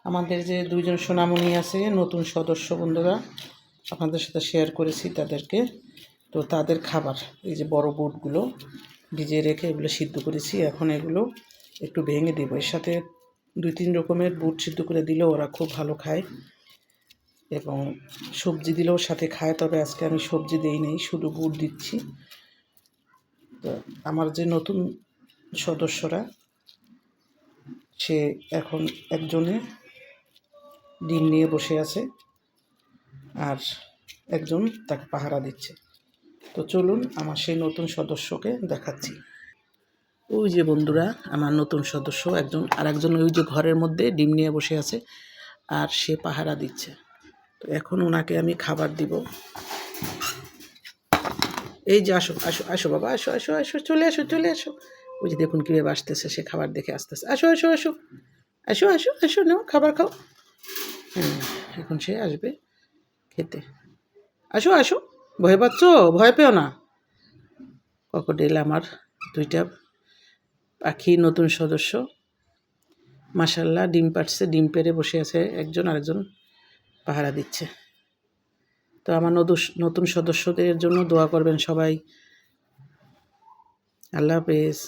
আমাদের যে দুইজন সোনামণি আছে নতুন সদস্য বন্ধুরা, আপনাদের সাথে শেয়ার করেছি তাদেরকে। তো তাদের খাবার এই যে বড় বুটগুলো ভিজিয়ে রেখে এগুলো সিদ্ধ করেছি। এখন এগুলো একটু ভেঙে দেবো। এর সাথে 2-3 রকমের বুট সিদ্ধ করে দিলেও ওরা খুব ভালো খায় এবং সবজি দিলেও সাথে খায়। তবে আজকে আমি সবজি দিই নেই, শুধু বুট দিচ্ছি। তো আমার যে নতুন সদস্যরা, সে এখন একজনে ডিম নিয়ে বসে আছে আর একজন তাকে পাহারা দিচ্ছে। তো চলুন আমার সেই নতুন সদস্যকে দেখাচ্ছি। ওই যে বন্ধুরা আমার নতুন সদস্য একজন, আর একজন ওই যে ঘরের মধ্যে ডিম নিয়ে বসে আছে আর সে পাহারা দিচ্ছে। তো এখন ওনাকে আমি খাবার দিব। এই যে আসো আসো আসো বাবা, আসো আসো আসো, চলে আসো চলে আসো। ওই যে দেখুন কীভাবে আসতেছে, সে খাবার দেখে আসতেছে। আসো আসো আসো আসো আসো আসো, নাও খাবার খাও। হ্যাঁ, এখন সে আসবে খেতে। আসো আসো, ভয় পাচ্ছ? ভয় পেও না। ক্রোকোডাইল আমার দুইটা পাখি নতুন সদস্য, মাশাআল্লাহ ডিম পাড়ছে, ডিম পেড়ে বসে আছে একজন, আরেকজন পাহারা দিচ্ছে। তো আমার নতুন সদস্যদের জন্য দোয়া করবেন সবাই। আল্লাহ হাফেজ।